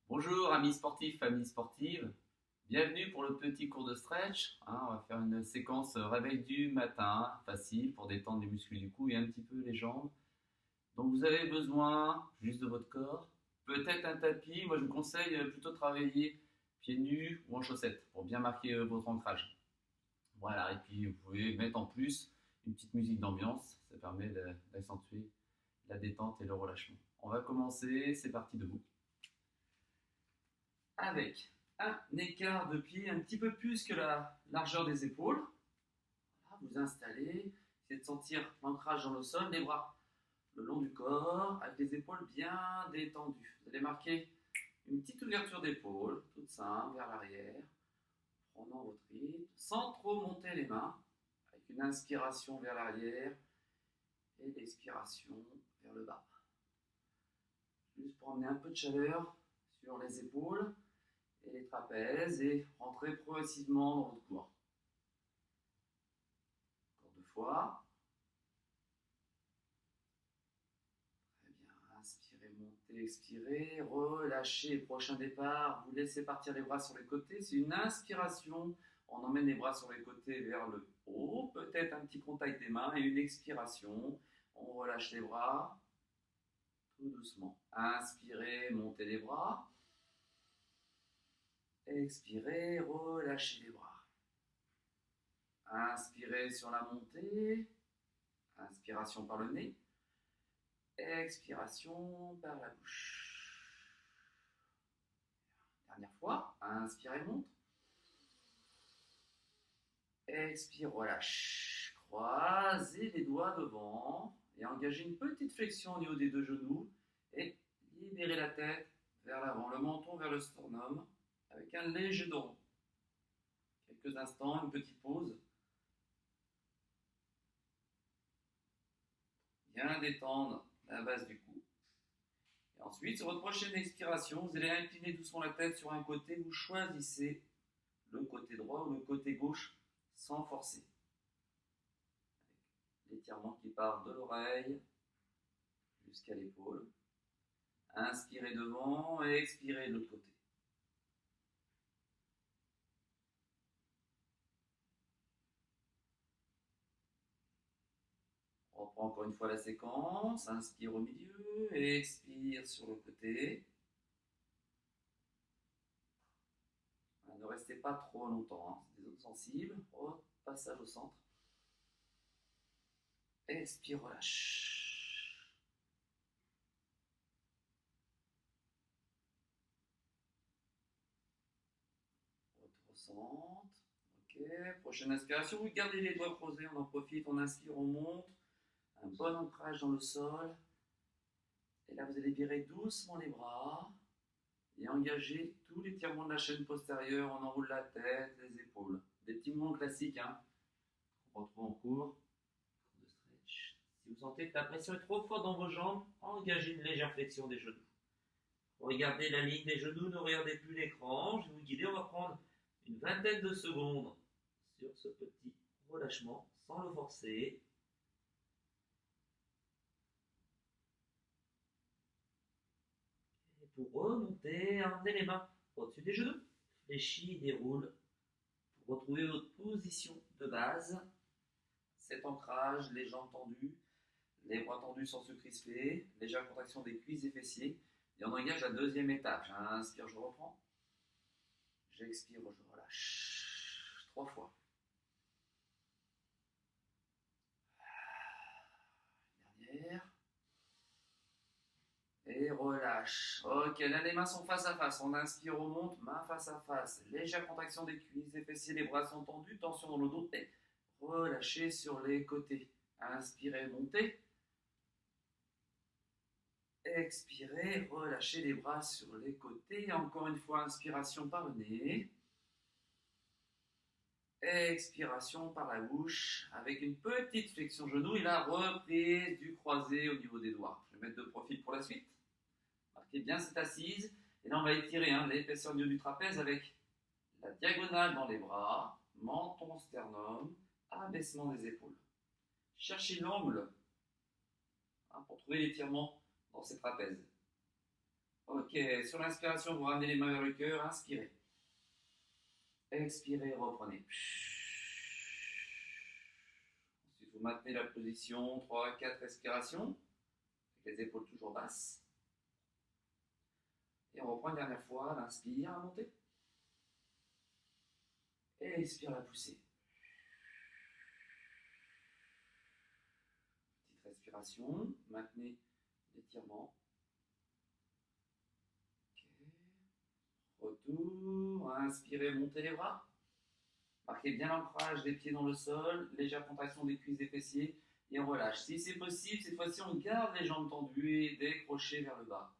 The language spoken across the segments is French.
Bonjour amis sportifs, famille sportive, bienvenue pour le petit cours de stretch. On va faire une séquence réveil du matin, facile pour détendre les muscles du cou et un petit peu les jambes. Donc vous avez besoin juste de votre corps, peut-être un tapis. Moi je vous conseille plutôt de travailler pieds nus ou en chaussettes pour bien marquer votre ancrage. Voilà, et puis vous pouvez mettre en plus une petite musique d'ambiance, ça permet d'accentuer la détente et le relâchement. On va commencer, c'est parti debout. Avec un écart de pied un petit peu plus que la largeur des épaules. Voilà, vous installez, essayez de sentir l'ancrage dans le sol, les bras le long du corps, avec les épaules bien détendues. Vous allez marquer une petite ouverture d'épaule, toute simple, vers l'arrière, prenant votre rythme, sans trop monter les mains, avec une inspiration vers l'arrière et l'expiration vers le bas. Juste pour emmener un peu de chaleur sur les épaules et les trapèzes et rentrer progressivement dans votre corps. Encore deux fois. Très bien. Inspirez, montez, expirez, relâchez. Prochain départ, vous laissez partir les bras sur les côtés. C'est une inspiration. On emmène les bras sur les côtés vers le haut. Peut-être un petit contact des mains et une expiration. On relâche les bras tout doucement. Inspirez, montez les bras. Expirez, relâchez les bras. Inspirez sur la montée. Inspiration par le nez. Expiration par la bouche. Dernière fois. Inspirez, monte. Expire, relâche. Croisez les doigts devant et engagez une petite flexion au niveau des deux genoux et libérez la tête vers l'avant, le menton vers le sternum avec un léger dos rond. Quelques instants, une petite pause. Bien détendre la base du cou. Et ensuite, sur votre prochaine expiration, vous allez incliner doucement la tête sur un côté. Vous choisissez le côté droit ou le côté gauche sans forcer. Avec l'étirement qui part de l'oreille jusqu'à l'épaule. Inspirez devant et expirez de l'autre côté. On reprend encore une fois la séquence. Inspire au milieu et expire sur le côté. Ne restez pas trop longtemps, c'est des zones sensibles. Passage au centre. Expire, relâche. Retour au centre. Ok, prochaine inspiration, vous gardez les doigts croisés, on en profite, on inspire, on monte. Un bon ancrage dans le sol. Et là, vous allez virer doucement les bras et engager tout l'étirement de la chaîne postérieure. On enroule la tête, les épaules. Des petits mouvements classiques, hein. On retrouve en cours de stretch. Si vous sentez que la pression est trop forte dans vos jambes, engagez une légère flexion des genoux. Regardez la ligne des genoux, ne regardez plus l'écran. Je vais vous guider, on va prendre une vingtaine de secondes sur ce petit relâchement sans le forcer. Et pour remonter, emmenez les mains au-dessus des genoux. Fléchis, déroule pour retrouver votre position de base. Cet ancrage, les jambes tendues, les bras tendus sans se crisper, légère contraction des cuisses et fessiers. Et on engage la deuxième étape. J'inspire, je reprends. J'expire, je relâche. Trois fois. Dernière. Et relâche. Ok, là les mains sont face à face. On inspire, on monte, main face à face. Légère contraction des cuisses et fessiers, les bras sont tendus, tension dans le dos. Et relâchez sur les côtés. Inspirez, montez. Expirez, relâchez les bras sur les côtés. Encore une fois, inspiration par le nez. Expiration par la bouche avec une petite flexion genou et la reprise du croisé au niveau des doigts. Je vais mettre de profil pour la suite. Marquez bien cette assise. Et là, on va étirer l'épaisseur au niveau du trapèze avec la diagonale dans les bras, menton, sternum, abaissement des épaules. Cherchez l'angle pour trouver l'étirement dans ces trapèzes. Ok, sur l'inspiration, vous ramenez les mains vers le cœur, inspirez. Expirez, reprenez. Ensuite, vous maintenez la position, 3 4 respirations, avec les épaules toujours basses. Et on reprend une dernière fois, l'inspire, à monter. Et expire à pousser. Petite respiration, maintenez l'étirement. Retour, inspirez, montez les bras. Marquez bien l'ancrage des pieds dans le sol, légère contraction des cuisses des fessiers et on relâche. Si c'est possible, cette fois-ci, on garde les jambes tendues et décrochées vers le bas.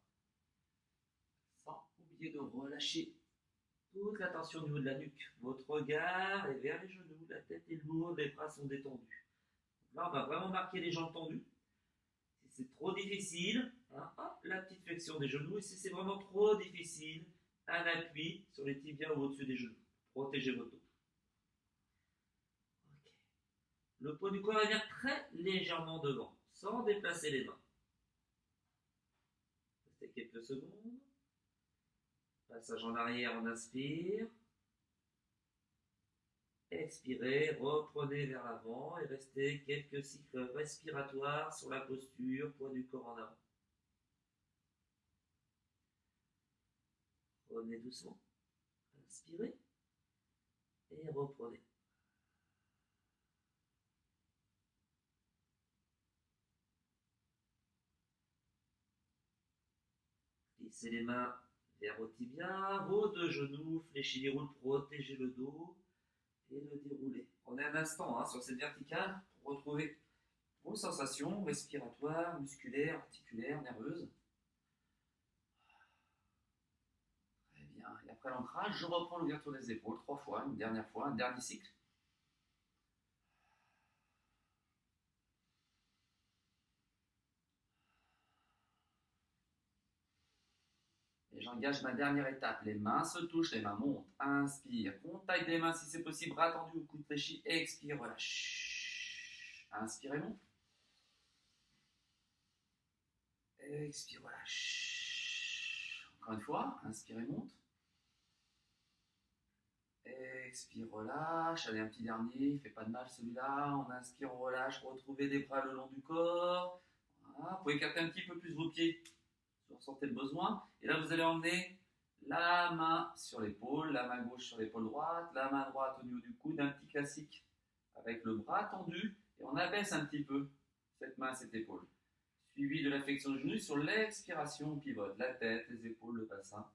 Sans oublier de relâcher toute la tension au niveau de la nuque. Votre regard est vers les genoux, la tête est lourde, les bras sont détendus. Là, on va vraiment marquer les jambes tendues. Si c'est trop difficile, hein, hop, la petite flexion des genoux. Et si c'est vraiment trop difficile, un appui sur les tibias ou au-dessus des genoux. Protégez votre dos. Okay. Le poids du corps va venir très légèrement devant, sans déplacer les mains. Restez quelques secondes. Passage en arrière, on inspire. Expirez, reprenez vers l'avant et restez quelques cycles respiratoires sur la posture, poids du corps en avant. Revenez doucement. Inspirez et reprenez. Glissez les mains vers vos tibias, vos deux genoux, fléchis les roues, protégez le dos et le déroulez. Prenez un instant sur cette verticale pour retrouver vos sensations respiratoires, musculaires, articulaires, nerveuses. Très bien. Et après l'ancrage, je reprends l'ouverture des épaules 3 fois, une dernière fois, un dernier cycle. Et j'engage ma dernière étape. Les mains se touchent, les mains montent. Inspire. Contact des mains si c'est possible. Bras tendu au coude fléchi. Expire, relâche. Inspire et monte. Expire, relâche. Encore une fois. Inspire et monte. Expire, relâche. Allez, un petit dernier. Il ne fait pas de mal celui-là. On inspire, on relâche. Retrouvez les bras le long du corps. Voilà. Vous pouvez écarter un petit peu plus vos pieds si vous ressentez le besoin. Et là, vous allez emmener la main sur l'épaule, la main gauche sur l'épaule droite, la main droite au niveau du coude, un petit classique avec le bras tendu. Et on abaisse un petit peu cette main, cette épaule. Suivi de la flexion du genou. Sur l'expiration, on pivote la tête, les épaules, le bassin.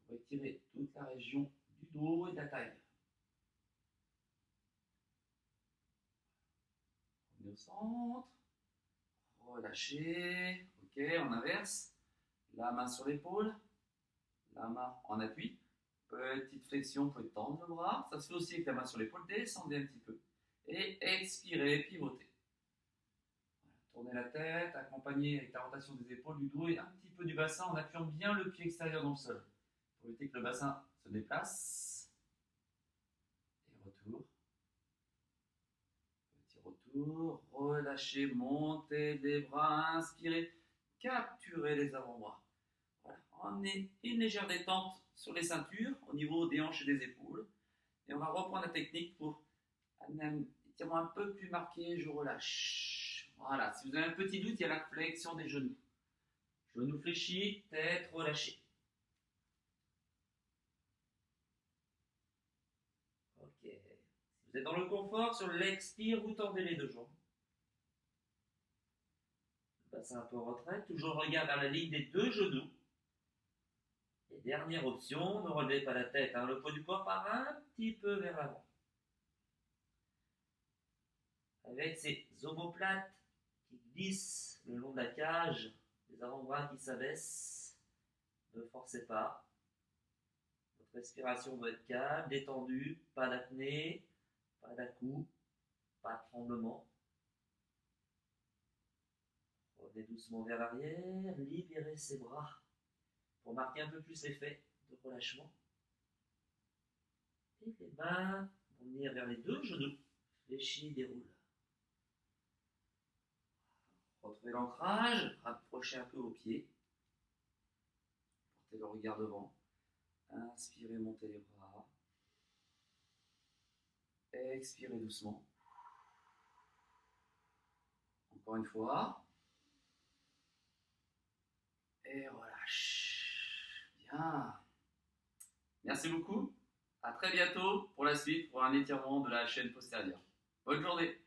Pour étirer toute la région du dos et de la taille. Revenez au centre. Relâchez. Ok, on inverse. La main sur l'épaule. La main en appui. Petite flexion, vous pouvez tendre le bras. Ça se fait aussi avec la main sur l'épaule. Descendez un petit peu. Et expirez, pivotez. Voilà. Tournez la tête, accompagnez avec la rotation des épaules, du dos et un petit peu du bassin en appuyant bien le pied extérieur dans le sol. Pour éviter que le bassin se déplace. Et retour. Petit retour. Relâchez, montez les bras, inspirez. Capturez les avant-bras. Voilà. Emmenez une légère détente sur les ceintures au niveau des hanches et des épaules. Et on va reprendre la technique pour amener un étirement un peu plus marqué. Je relâche. Voilà. Si vous avez un petit doute, il y a la flexion des genoux. Genoux fléchis, tête relâchée. Ok. Si vous êtes dans le confort, sur l'expire, vous tendez les deux jambes. Le bassin un peu en retrait. Toujours regard vers la ligne des deux genoux. Et dernière option, ne relevez pas la tête, le poids du corps part un petit peu vers l'avant. Avec ces omoplates qui glissent le long de la cage, les avant-bras qui s'abaissent, ne forcez pas. Votre respiration doit être calme, détendue, pas d'apnée, pas d'à-coups, pas de tremblement. Revenez doucement vers l'arrière, libérez ses bras pour marquer un peu plus l'effet de relâchement. Et les mains vont venir vers les deux genoux, fléchis, déroule. Retrouvez l'ancrage, rapprochez un peu vos pieds. Portez le regard devant. Inspirez, montez les bras. Expirez doucement. Encore une fois. Et relâche. Bien. Merci beaucoup. À très bientôt pour la suite, pour un étirement de la chaîne postérieure. Bonne journée.